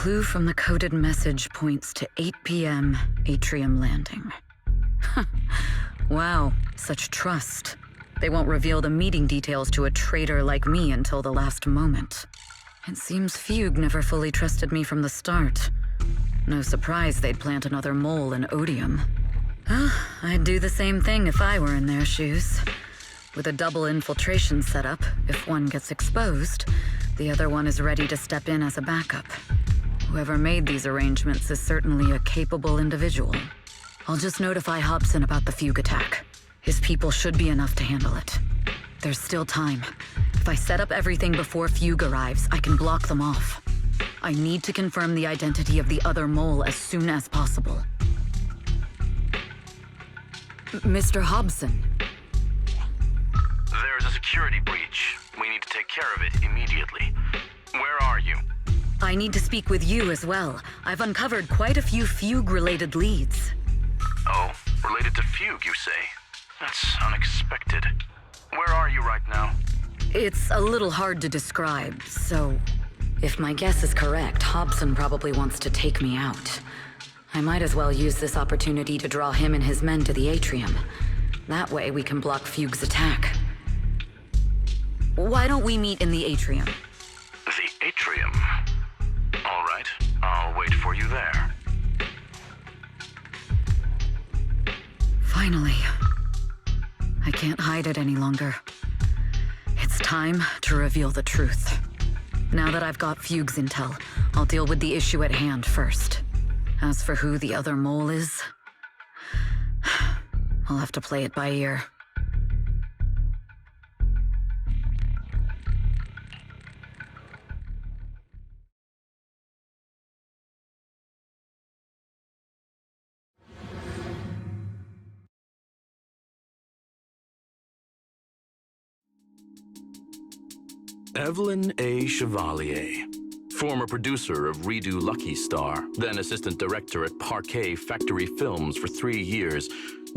clue from the coded message points to 8 p.m. Atrium Landing. Wow, such trust. They won't reveal the meeting details to a traitor like me until the last moment. It seems Fugue never fully trusted me from the start. No surprise they'd plant another mole in Odium. I'd do the same thing if I were in their shoes. With a double infiltration setup, if one gets exposed, the other one is ready to step in as a backup. Whoever made these arrangements is certainly a capable individual. I'll just notify Hobson about the Fugue attack. His people should be enough to handle it. There's still time. If I set up everything before Fugue arrives, I can block them off. I need to confirm the identity of the other mole as soon as possible. Mr. Hobson. There's a security breach. We need to take care of it immediately. Where are you? I need to speak with you as well. I've uncovered quite a few Fugue-related leads. Oh, related to Fugue, you say? That's unexpected. Where are you right now? It's a little hard to describe, so... If my guess is correct, Hobson probably wants to take me out. I might as well use this opportunity to draw him and his men to the Atrium. That way we can block Fugue's attack. Why don't we meet in the Atrium? The Atrium? All right, I'll wait for you there. Finally. I can't hide it any longer. It's time to reveal the truth. Now that I've got Fugue's intel, I'll deal with the issue at hand first. As for who the other mole is, I'll have to play it by ear. Evelyn A. Chevalier, former producer of Redo Lucky Star, then assistant director at Parquet Factory Films for 3 years,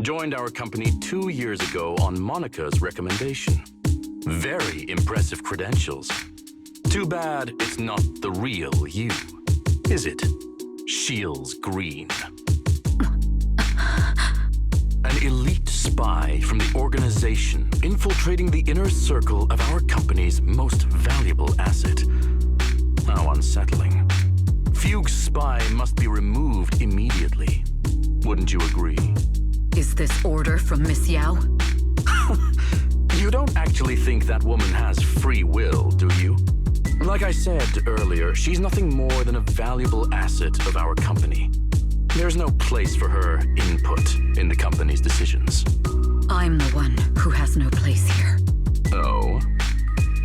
joined our company 2 years ago on Monica's recommendation. Very impressive credentials. Too bad it's not the real you, is it? Shields Green. An elite spy from the organization infiltrating the inner circle of our company's most valuable asset. How unsettling. Fugue's spy must be removed immediately. Wouldn't you agree? Is this order from Miss Yao? You don't actually think that woman has free will, do you? Like I said earlier, she's nothing more than a valuable asset of our company. There's no place for her input in the company's decisions. I'm the one who has no place here. Oh?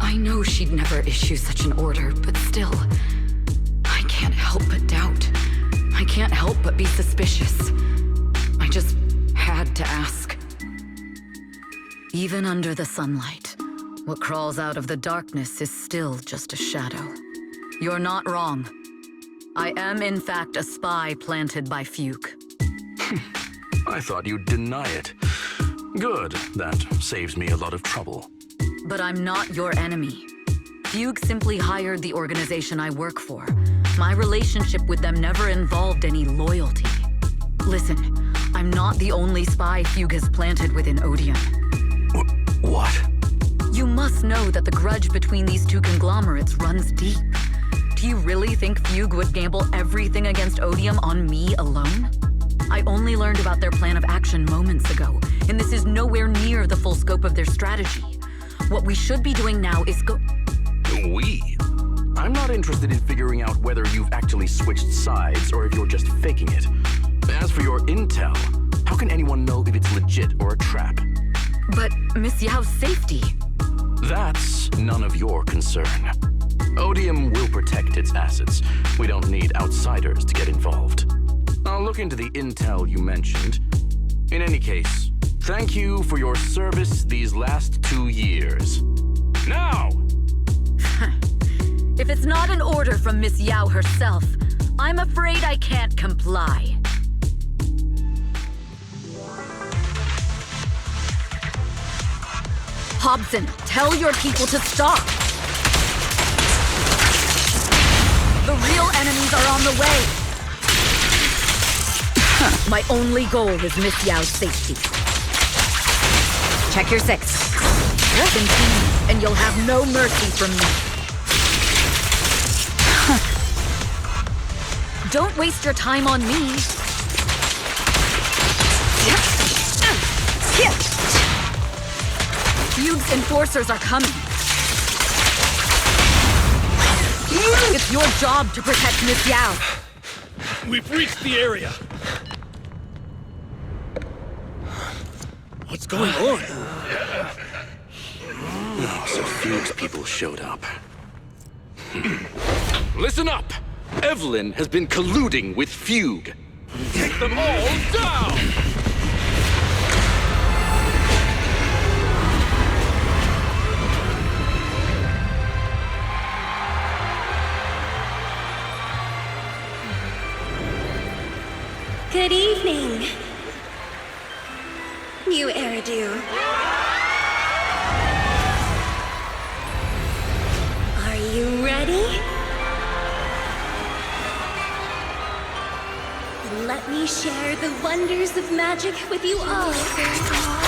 I know she'd never issue such an order, but still, I can't help but doubt. I can't help but be suspicious. I just had to ask. Even under the sunlight, what crawls out of the darkness is still just a shadow. You're not wrong. I am, in fact, a spy planted by Fugue. I thought you'd deny it. Good, that saves me a lot of trouble. But I'm not your enemy. Fugue simply hired the organization I work for. My relationship with them never involved any loyalty. Listen, I'm not the only spy Fugue has planted within Odium. What? You must know that the grudge between these two conglomerates runs deep. Do you really think Fugue would gamble everything against Odium on me alone? I only learned about their plan of action moments ago, and this is nowhere near the full scope of their strategy. What we should be doing now is We? I'm not interested in figuring out whether you've actually switched sides or if you're just faking it. As for your intel, how can anyone know if it's legit or a trap? But Miss Yao's safety. That's none of your concern. Odium will protect its assets. We don't need outsiders to get involved. I'll look into the intel you mentioned. In any case, thank you for your service these last 2 years. Now! If it's not an order from Miss Yao herself, I'm afraid I can't comply. Hobson, tell your people to stop! The real enemy rooms are on the way! My only goal is Miss Yao's safety. Check your 6. Continue, and you'll have no mercy from me. Don't waste your time on me. Fugue's enforcers are coming. It's your job to protect Miss Yao. We've reached the area. What's going on? Oh, so Fugue's people showed up. Listen up! Evelyn has been colluding with Fugue. Take them all down! Good evening. New Eridu. Are you ready? Let me share the wonders of magic with you all. Miss Yao.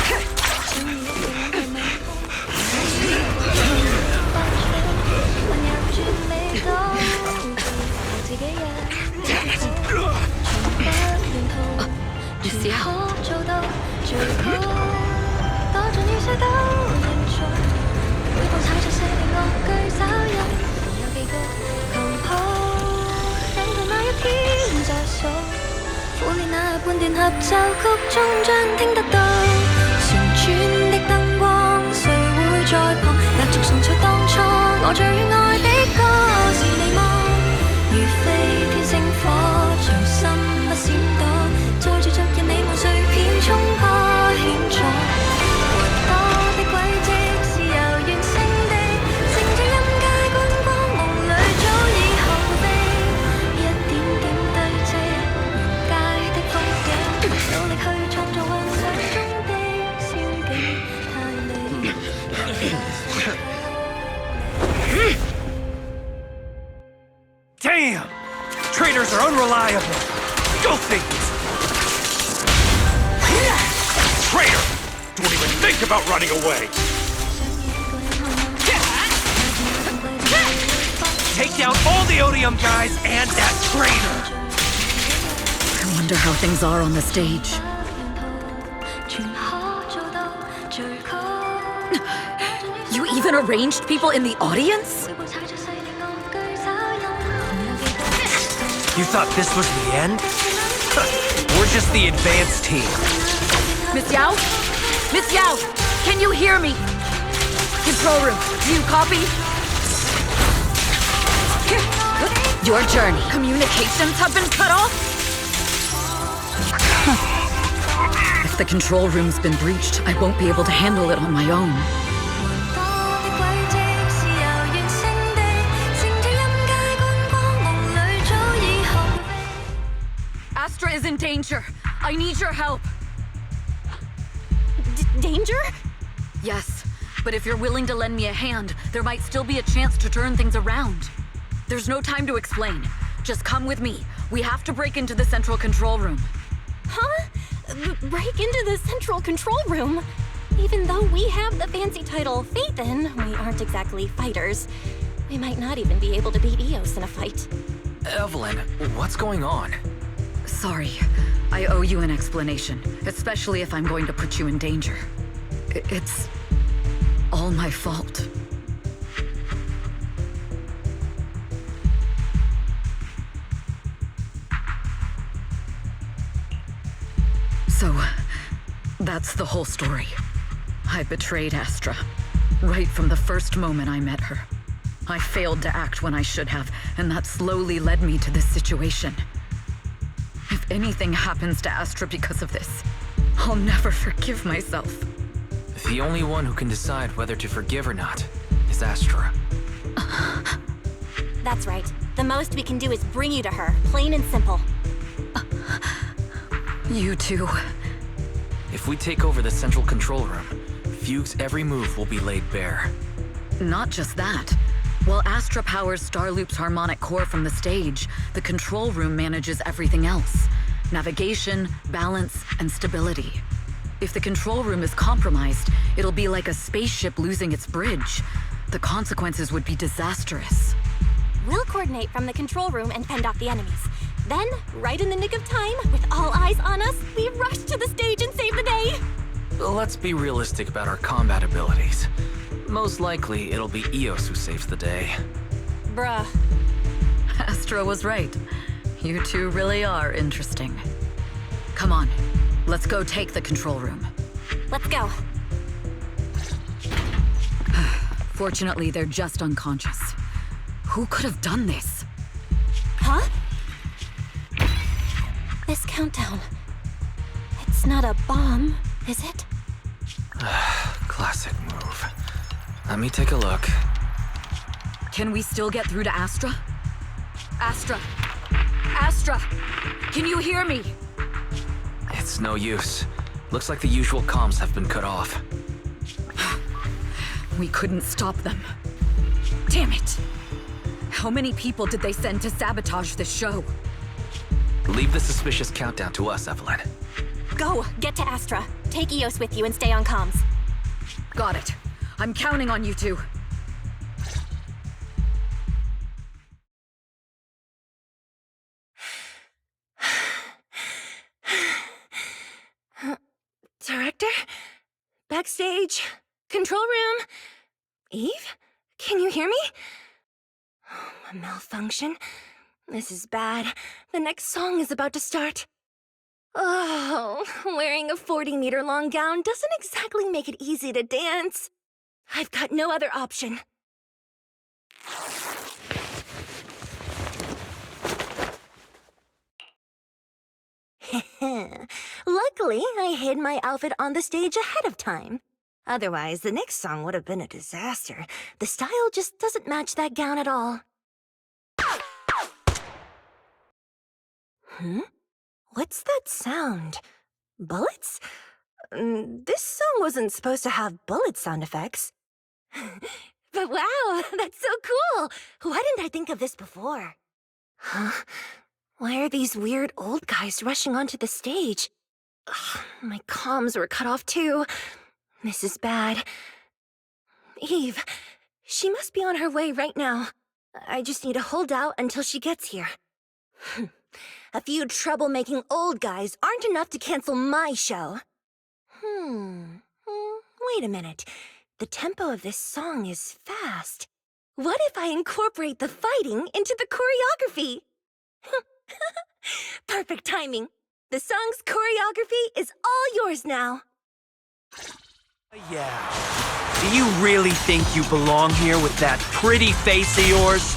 Damn! Traitors are unreliable. Go figure. Traitor! Don't even think about running away. Take down all the Odium guys and that traitor. I wonder how things are on the stage. You even arranged people in the audience? You thought this was the end? We're just the advanced team. Miss Yao? Miss Yao! Can you hear me? Control room, do you copy? Your journey. Communications have been cut off? If the control room's been breached, I won't be able to handle it on my own. Astra is in danger. I need your help. Danger? Yes, but if you're willing to lend me a hand, there might still be a chance to turn things around. There's no time to explain. Just come with me. We have to break into the central control room. Huh? Break into the central control room? Even though we have the fancy title Phaethon, we aren't exactly fighters. We might not even be able to beat Eos in a fight. Evelyn, what's going on? Sorry. I owe you an explanation, especially if I'm going to put you in danger. It's all my fault. So, that's the whole story. I betrayed Astra, right from the first moment I met her. I failed to act when I should have, and that slowly led me to this situation. If anything happens to Astra because of this, I'll never forgive myself. The only one who can decide whether to forgive or not is Astra. That's right. The most we can do is bring you to her, plain and simple. You too. If we take over the central control room, Fugue's every move will be laid bare. Not just that. While Astra powers Starloop's harmonic core from the stage, the control room manages everything else: navigation, balance, and stability. If the control room is compromised, it'll be like a spaceship losing its bridge. The consequences would be disastrous. We'll coordinate from the control room and fend off the enemies. Then, right in the nick of time, with all eyes on us, we rush to the stage and save the day! Let's be realistic about our combat abilities. Most likely, it'll be Eos who saves the day. Bruh. Astro was right. You two really are interesting. Come on, let's go take the control room. Let's go. Fortunately, they're just unconscious. Who could have done this? Huh? This countdown. It's not a bomb, is it? Classic move. Let me take a look. Can we still get through to Astra? Astra! Astra! Can you hear me? It's no use. Looks like the usual comms have been cut off. We couldn't stop them. Damn it! How many people did they send to sabotage the show? Leave the suspicious countdown to us, Evelyn. Go! Get to Astra. Take Eos with you and stay on comms. Got it. I'm counting on you two. Director? Backstage? Control room? Eve? Can you hear me? Oh, a malfunction? This is bad. The next song is about to start. Oh, wearing a 40-meter long gown doesn't exactly make it easy to dance. I've got no other option. Luckily, I hid my outfit on the stage ahead of time. Otherwise, the next song would have been a disaster. The style just doesn't match that gown at all. What's that sound? Bullets? This song wasn't supposed to have bullet sound effects. But wow, that's so cool! Why didn't I think of this before? Huh? Why are these weird old guys rushing onto the stage? Ugh, my comms were cut off too. This is bad. Eve, she must be on her way right now. I just need to hold out until she gets here. A few troublemaking old guys aren't enough to cancel my show. Wait a minute. The tempo of this song is fast. What if I incorporate the fighting into the choreography? Perfect timing. The song's choreography is all yours now. Yeah. Do you really think you belong here with that pretty face of yours?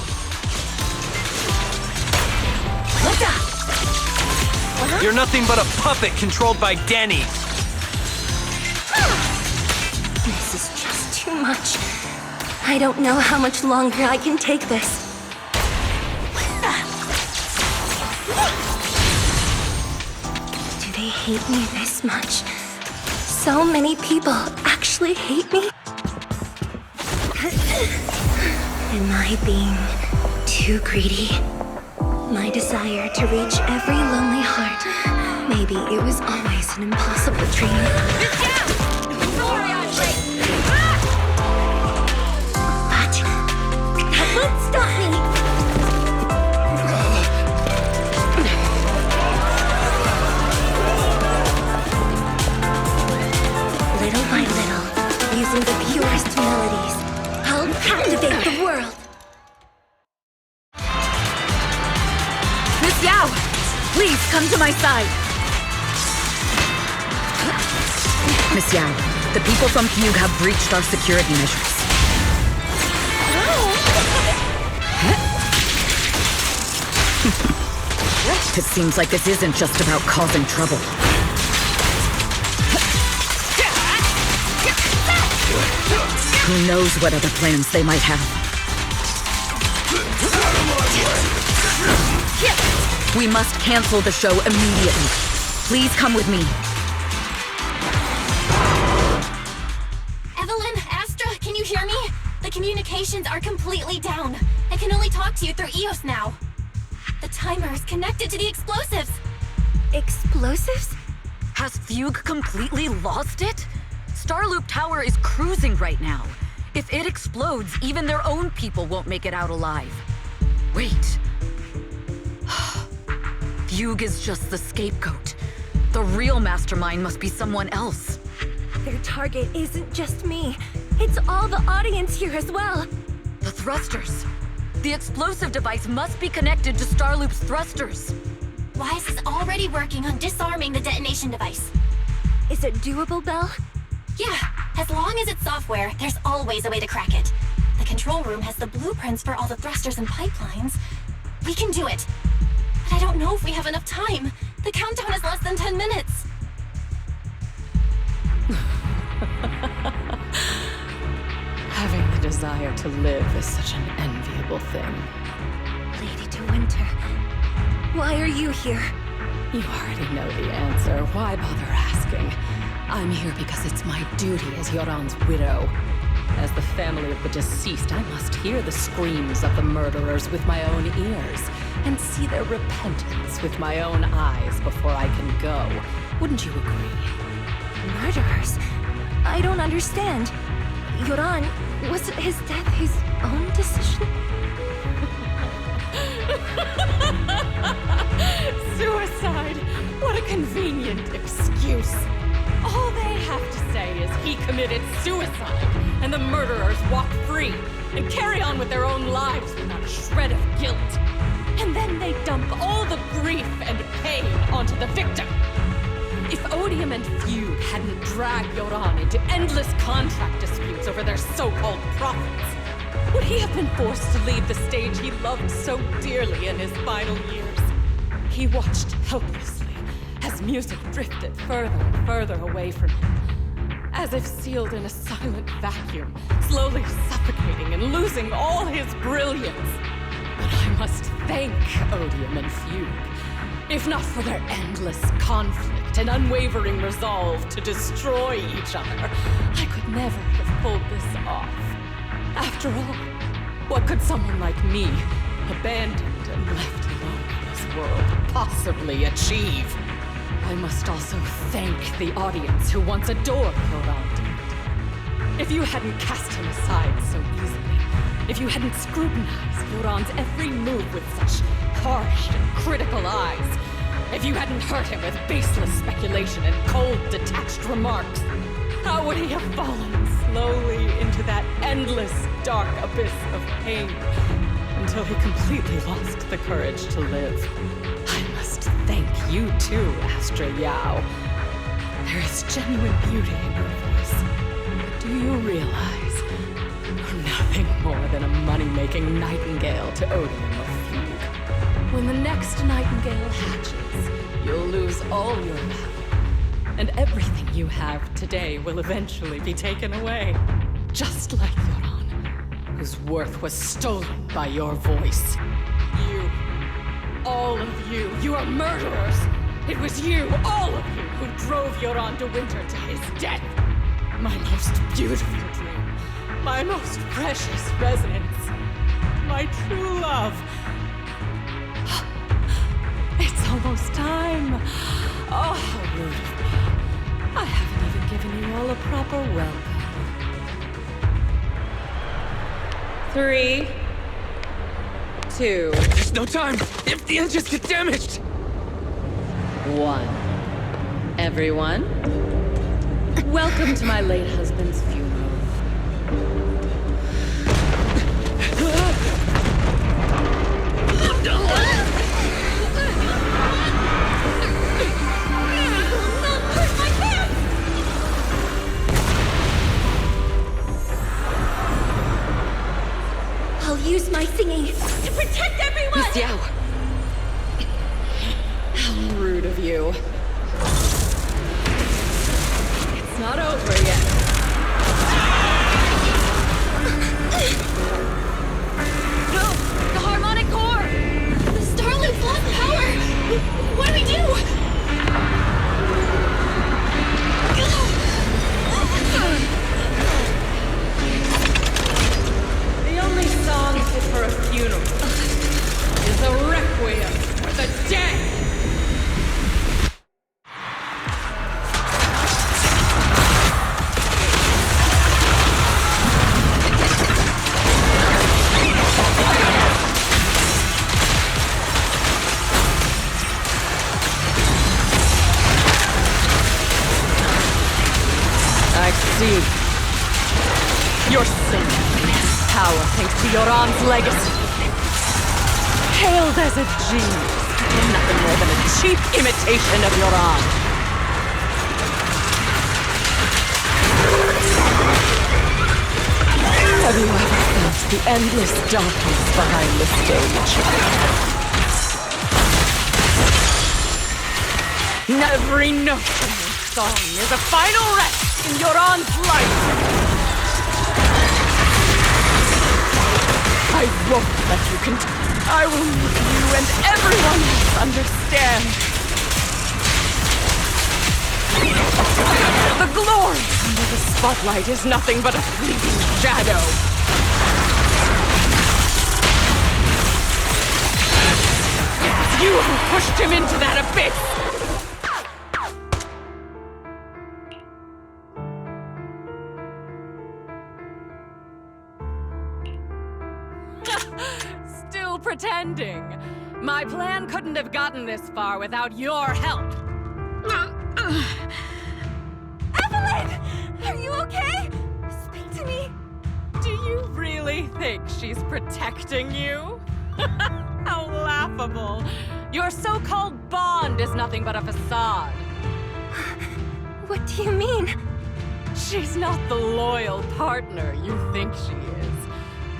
What's up? You're nothing but a puppet controlled by Denny. This is just too much. I don't know how much longer I can take this. Do they hate me this much? So many people actually hate me? Am I being too greedy? My desire to reach every lonely heart. Maybe it was always an impossible dream. But that won't stop me! Little by little, using the purest melodies, I'll captivate the world. Miss Yao! Please come to my side! Miss Yao, the people from Fugue have breached our security measures. It seems like this isn't just about causing trouble. Who knows what other plans they might have. We must cancel the show immediately. Please come with me. Evelyn, Astra, can you hear me? The communications are completely down. I can only talk to you through EOS now. The timer is connected to the explosives. Explosives? Has Fugue completely lost it? Starloop Tower is cruising right now. If it explodes, even their own people won't make it out alive. Wait. Fugue is just the scapegoat. The real mastermind must be someone else. Their target isn't just me. It's all the audience here as well. The thrusters. The explosive device must be connected to Starloop's thrusters. Wise is already working on disarming the detonation device. Is it doable, Belle? Yeah, as long as it's software, there's always a way to crack it. The control room has the blueprints for all the thrusters and pipelines. We can do it. But I don't know if we have enough time. The countdown is less than 10 minutes. Having the desire to live is such an enviable thing. Lady De Winter, why are you here? You already know the answer. Why bother asking? I'm here because it's my duty as Yoran's widow. As the family of the deceased, I must hear the screams of the murderers with my own ears, and see their repentance with my own eyes before I can go. Wouldn't you agree? Murderers? I don't understand. Yoran, was his death his own decision? Suicide! What a convenient excuse. All they have to say is he committed suicide, and the murderers walk free and carry on with their own lives without a shred of guilt. And then they dump all the grief and pain onto the victim. If Odium and Fugue hadn't dragged Yoran into endless contract disputes over their so-called profits, would he have been forced to leave the stage he loved so dearly in his final years? He watched helplessly as music drifted further and further away from him, as if sealed in a silent vacuum, slowly suffocating and losing all his brilliance. But I must thank Odium and Fugue. If not for their endless conflict and unwavering resolve to destroy each other, I could never have pulled this off. After all, what could someone like me, abandoned and left alone in this world, possibly achieve? I must also thank the audience who once adored Yoran. If you hadn't cast him aside so easily, if you hadn't scrutinized Yoran's every move with such harsh and critical eyes, if you hadn't hurt him with baseless speculation and cold, detached remarks, how would he have fallen slowly into that endless, dark abyss of pain until he completely lost the courage to live? I must thank you too, Astra Yao. There is genuine beauty in your voice. But do you realize you're nothing more than a money-making nightingale to Odium or Fugue? When the next nightingale hatches, you'll lose all your value. And everything you have today will eventually be taken away. Just like Yoran, whose worth was stolen by your voice. You, all of you, you are murderers! It was you, all of you, who drove Yoran de Winter to his death! My most beautiful dream, my most precious residence, my true love. It's almost time. Oh, how rude of me. I haven't even given you all a proper welcome. 3, 2, There's no time! If the engines get damaged! 1. Everyone, welcome to my late husband's funeral. I'll use my thingy to protect everyone! Miss Yao! How rude of you. It's not over yet. No! The harmonic core! The Starloop's lost power! What do we do? see. Your sin power thanks to Yoran's legacy. Hailed as a genius, you're nothing more than a cheap imitation of Yoran. Have you ever felt the endless darkness behind the stage? Every note in your song is a final rest in Yoran's life. I won't let you continue. I will make you and everyone else understand. The glory under the spotlight is nothing but a fleeting shadow. It's you who pushed him into that abyss! Still pretending. My plan couldn't have gotten this far without your help. Evelyn! Are you okay? Speak to me. Do you really think she's protecting you? How laughable. Your so-called bond is nothing but a facade. What do you mean? She's not the loyal partner you think she is.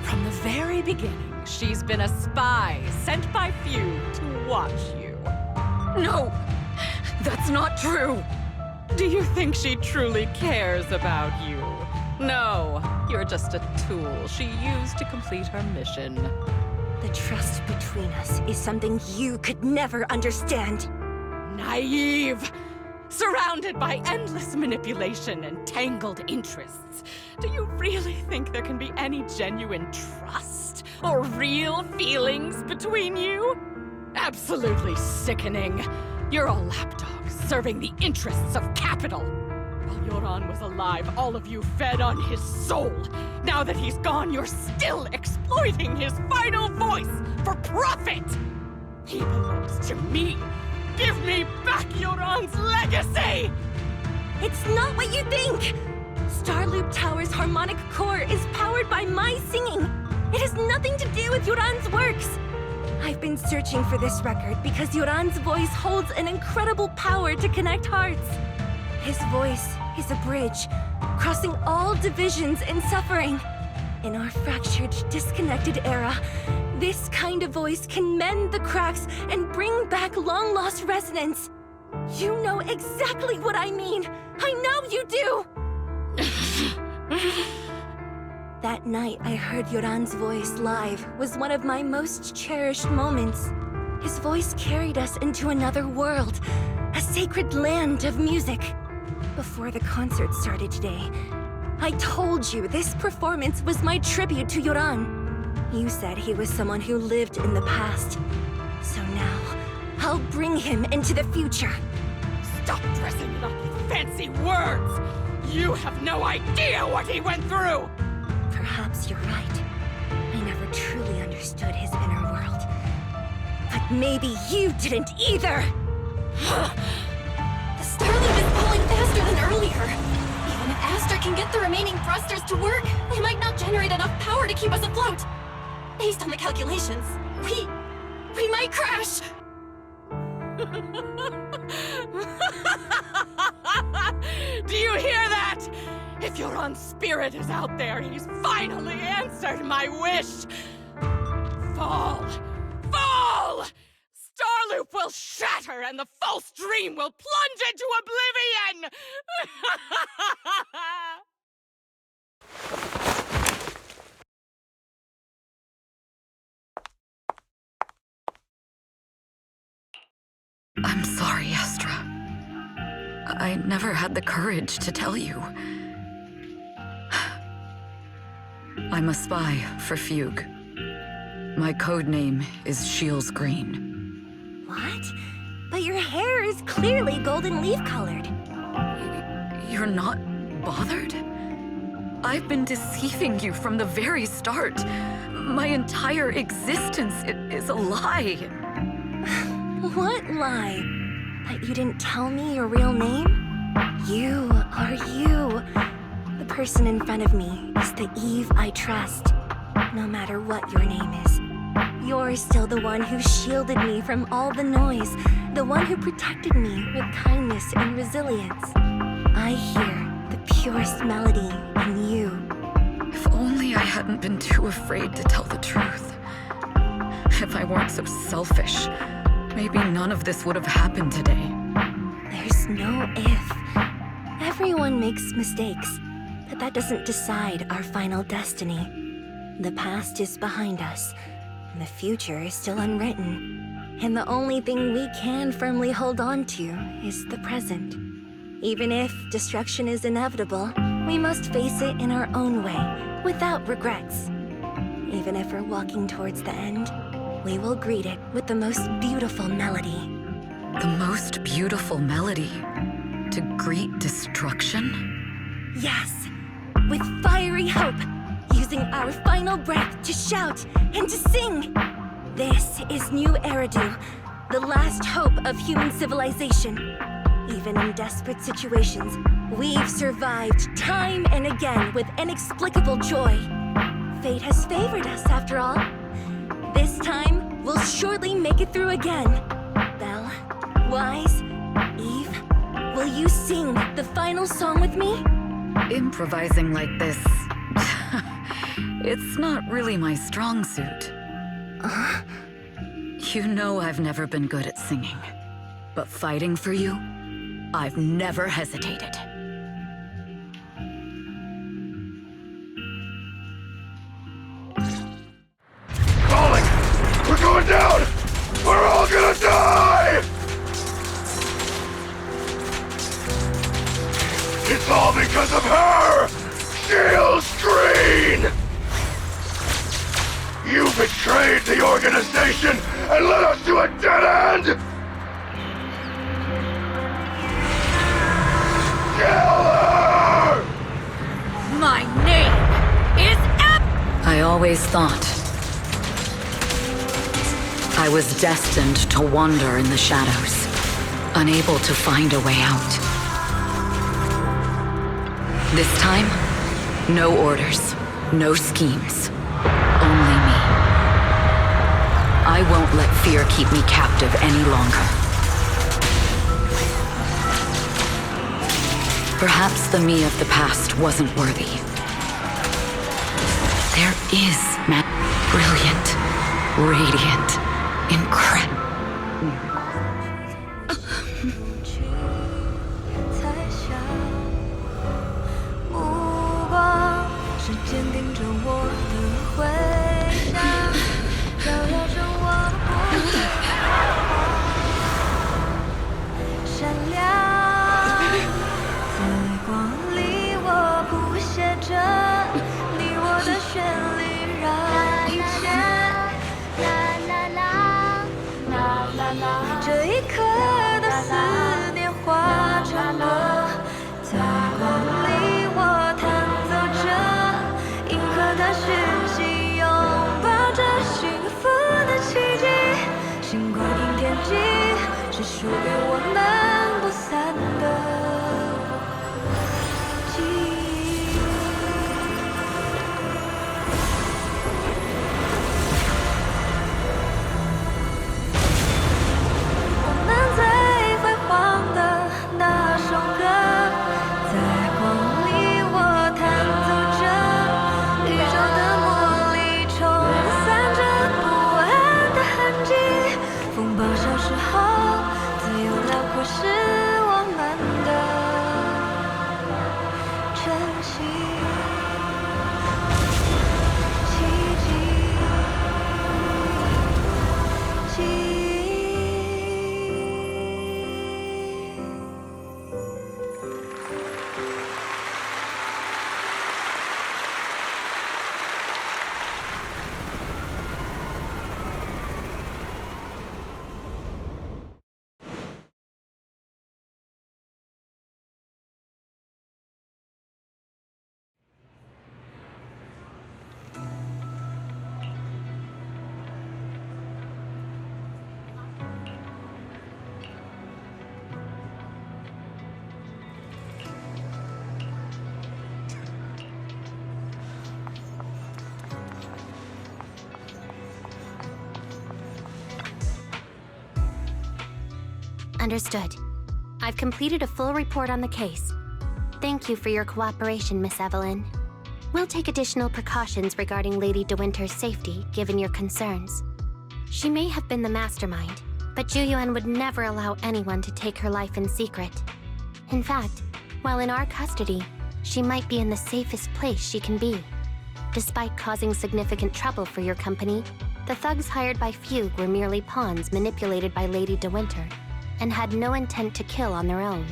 From the very beginning, she's been a spy sent by few to watch you. No! That's not true! Do you think she truly cares about you? No, you're just a tool she used to complete her mission. The trust between us is something you could never understand. Naive! Surrounded by endless manipulation and tangled interests. Do you really think there can be any genuine trust or real feelings between you? Absolutely sickening. You're a lapdog serving the interests of capital. While Yoran was alive, all of you fed on his soul. Now that he's gone, you're still exploiting his final voice for profit. He belongs to me. Give me back Yoran's legacy! It's not what you think! Starloop Tower's harmonic core is powered by my singing. It has nothing to do with Yoran's works. I've been searching for this record because Yoran's voice holds an incredible power to connect hearts. His voice is a bridge, crossing all divisions and suffering. In our fractured, disconnected era, this kind of voice can mend the cracks and bring back long-lost resonance. You know exactly what I mean. I know you do! That night I heard Yoran's voice live was one of my most cherished moments. His voice carried us into another world, a sacred land of music. Before the concert started today, I told you this performance was my tribute to Yoran. You said he was someone who lived in the past. So now, I'll bring him into the future. Stop dressing it up with fancy words! You have no idea what he went through! Perhaps you're right. I never truly understood his inner world. But maybe you didn't either! The Starloop is pulling faster than earlier. Even if Aster can get the remaining thrusters to work, they might not generate enough power to keep us afloat. Based on the calculations, we might crash! Do you hear that? If Yoran's spirit is out there, he's finally answered my wish! Fall! Fall! Starloop will shatter and the false dream will plunge into oblivion! I'm sorry, Astra. I never had the courage to tell you. I'm a spy for Fugue. My code name is Shields Green. What? But your hair is clearly golden leaf-colored. You're not bothered? I've been deceiving you from the very start. My entire existence is a lie. What lie? That you didn't tell me your real name? You are you. The person in front of me is the Eve I trust, no matter what your name is. You're still the one who shielded me from all the noise, the one who protected me with kindness and resilience. I hear the purest melody in you. If only I hadn't been too afraid to tell the truth. If I weren't so selfish, maybe none of this would have happened today. There's no if. Everyone makes mistakes, but that doesn't decide our final destiny. The past is behind us, and the future is still unwritten. And the only thing we can firmly hold on to is the present. Even if destruction is inevitable, we must face it in our own way, without regrets. Even if we're walking towards the end, we will greet it with the most beautiful melody. The most beautiful melody? To greet destruction? Yes, with fiery hope, using our final breath to shout and to sing. This is New Eridu, the last hope of human civilization. Even in desperate situations, we've survived time and again with inexplicable joy. Fate has favored us after all. This time, we'll surely make it through again. Belle, Wise, Eve, will you sing the final song with me? Improvising like this... it's not really my strong suit. You know I've never been good at singing. But fighting for you, I've never hesitated. Falling! We're going down! We're all gonna die! It's all because of her! Shield Screen! You betrayed the organization and led us to a dead end! Kill her! My name is I always thought I was destined to wander in the shadows, unable to find a way out. This time, no orders, no schemes, only me. I won't let fear keep me captive any longer. Perhaps the me of the past wasn't worthy. There is brilliant, radiant, incredible. 坚定着我的回响，照耀着我不闪亮。在光里，我谱写着你我的旋律，让一切这一刻的思念化成歌，在光里我弹奏着。 的讯息，拥抱着幸福的奇迹，星光映天际，是属于我们不散的记忆。我们在辉煌 Understood. I've completed a full report on the case. Thank you for your cooperation, Miss Evelyn. We'll take additional precautions regarding Lady De Winter's safety, given your concerns. She may have been the mastermind, but Juyuan would never allow anyone to take her life in secret. In fact, while in our custody, she might be in the safest place she can be. Despite causing significant trouble for your company, the thugs hired by Fugue were merely pawns manipulated by Lady De Winter, and had no intent to kill on their own.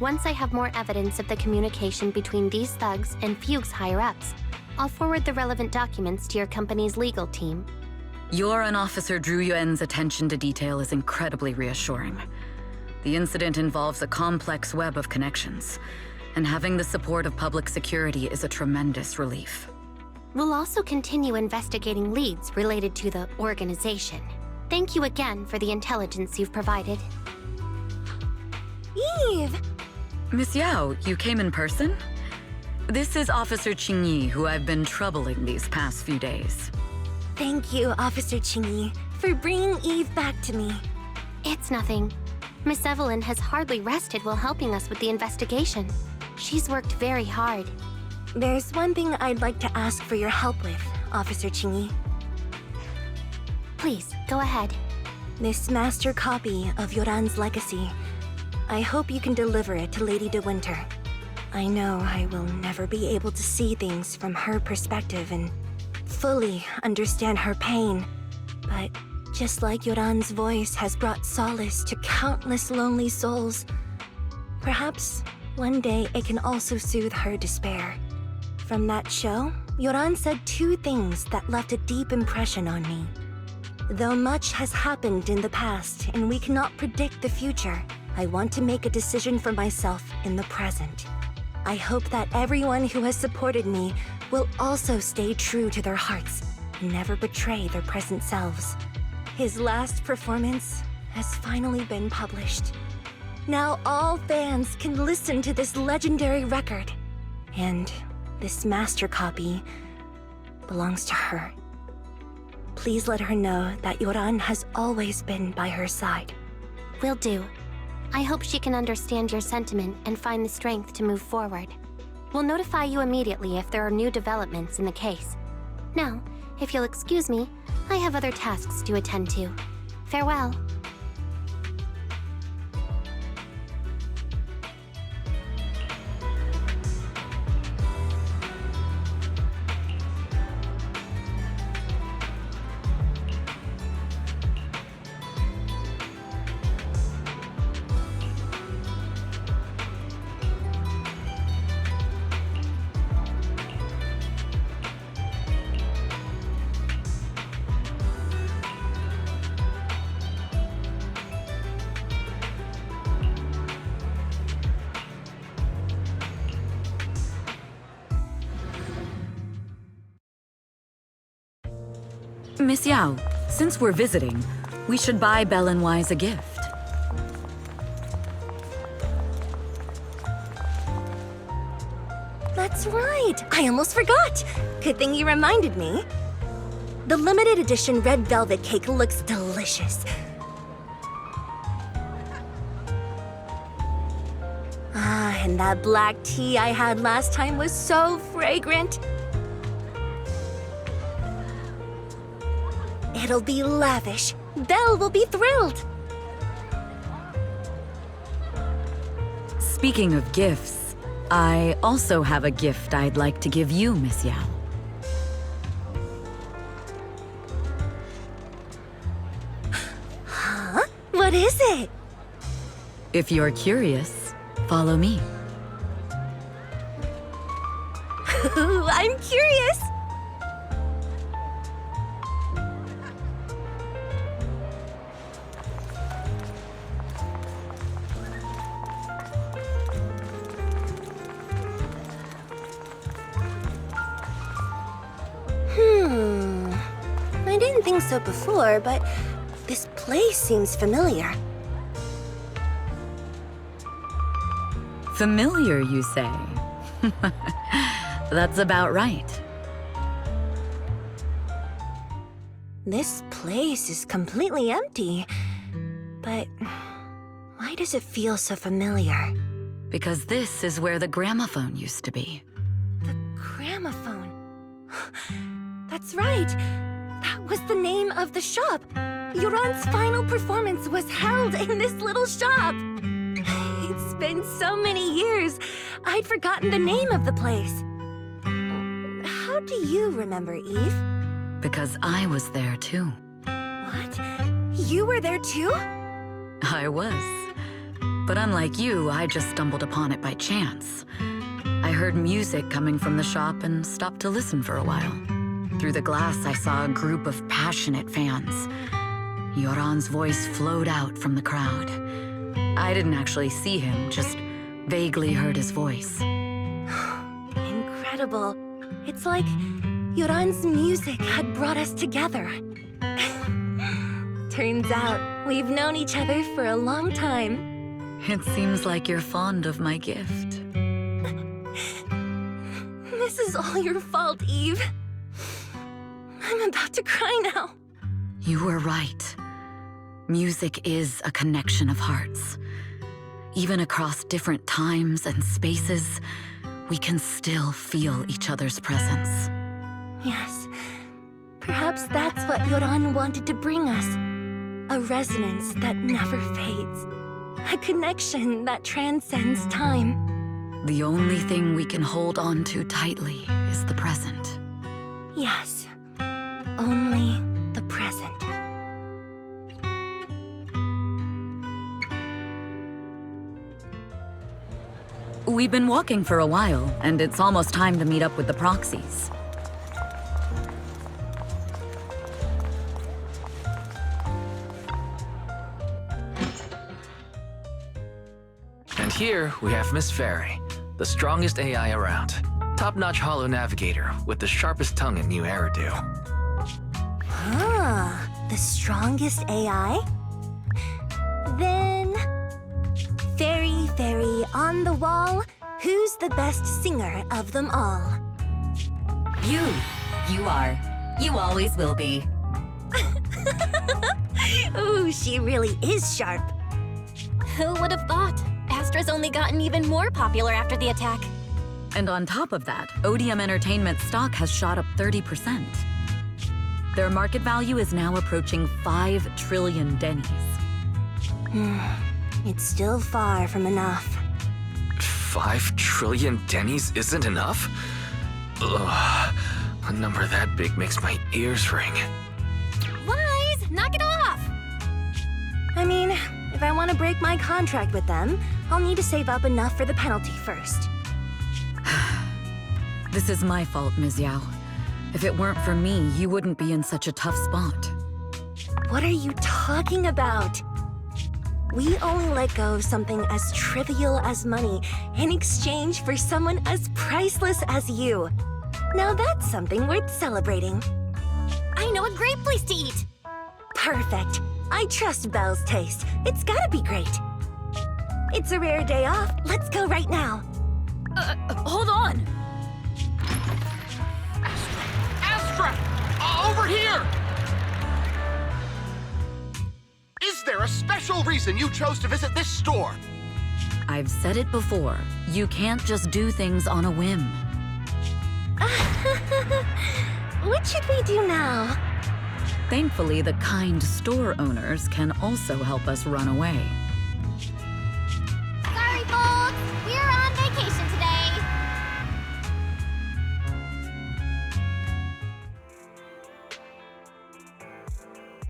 Once I have more evidence of the communication between these thugs and Fugue's higher-ups, I'll forward the relevant documents to your company's legal team. Your and Officer Zhu Yuan's attention to detail is incredibly reassuring. The incident involves a complex web of connections, and having the support of public security is a tremendous relief. We'll also continue investigating leads related to the organization. Thank you again for the intelligence you've provided. Eve! Miss Yao, you came in person? This is Officer Qingyi, who I've been troubling these past few days. Thank you, Officer Qingyi, for bringing Eve back to me. It's nothing. Miss Evelyn has hardly rested while helping us with the investigation. She's worked very hard. There's one thing I'd like to ask for your help with, Officer Qingyi. Please, go ahead. This master copy of Yoran's legacy. I hope you can deliver it to Lady De Winter. I know I will never be able to see things from her perspective and fully understand her pain. But just like Yoran's voice has brought solace to countless lonely souls, perhaps one day it can also soothe her despair. From that show, Yoran said two things that left a deep impression on me. Though much has happened in the past and we cannot predict the future, I want to make a decision for myself in the present. I hope that everyone who has supported me will also stay true to their hearts and never betray their present selves. His last performance has finally been published. Now all fans can listen to this legendary record. And this master copy belongs to her. Please let her know that Yoran has always been by her side. Will do. I hope she can understand your sentiment and find the strength to move forward. We'll notify you immediately if there are new developments in the case. Now, if you'll excuse me, I have other tasks to attend to. Farewell. Miss Yao, since we're visiting, we should buy Belle and Wise a gift. That's right! I almost forgot! Good thing you reminded me. The limited edition red velvet cake looks delicious. Ah, and that black tea I had last time was so fragrant. It'll be lavish. Belle will be thrilled. Speaking of gifts, I also have a gift I'd like to give you, Miss Yao. Huh? What is it? If you're curious, follow me. I'm curious. I didn't think so before, but this place seems familiar. Familiar, you say? That's about right. This place is completely empty. But Why does it feel so familiar? Because this is where the gramophone used to be. The gramophone. That's right. That was the name of the shop. Yoran's final performance was held in this little shop. It's been so many years, I'd forgotten the name of the place. How do you remember, Eve? Because I was there too. What? You were there too? I was. But unlike you, I just stumbled upon it by chance. I heard music coming from the shop and stopped to listen for a while. Through the glass, I saw a group of passionate fans. Yoran's voice flowed out from the crowd. I didn't actually see him, just vaguely heard his voice. Incredible. It's like Yoran's music had brought us together. Turns out, we've known each other for a long time. It seems like you're fond of my gift. This is all your fault, Eve. I'm about to cry now. You were right. Music is a connection of hearts. Even across different times and spaces, we can still feel each other's presence. Yes. Perhaps that's what Yoran wanted to bring us. A resonance that never fades. A connection that transcends time. The only thing we can hold on to tightly is the present. Yes. Only the present. We've been walking for a while, and it's almost time to meet up with the proxies. And here we have Miss Fairy, the strongest AI around. Top-notch holo navigator with the sharpest tongue in New Eridu. Ah, the strongest AI? Then... Fairy on the wall, who's the best singer of them all? You are. You always will be. Ooh, she really is sharp. Who would have thought? Astra's only gotten even more popular after the attack. And on top of that, Odium Entertainment stock has shot up 30%. Their market value is now approaching 5 trillion dennies. It's still far from enough. 5 trillion dennies isn't enough? Ugh, a number that big makes my ears ring. Wise, knock it off! I mean, if I want to break my contract with them, I'll need to save up enough for the penalty first. This is my fault, Ms. Yao. If it weren't for me, you wouldn't be in such a tough spot. What are you talking about? We only let go of something as trivial as money in exchange for someone as priceless as you. Now that's something worth celebrating. I know a great place to eat! Perfect. I trust Belle's taste. It's gotta be great. It's a rare day off. Let's go right now. Hold on! Astra! Over here! Is there a special reason you chose to visit this store? I've said it before, you can't just do things on a whim. What should we do now? Thankfully, the kind store owners can also help us run away.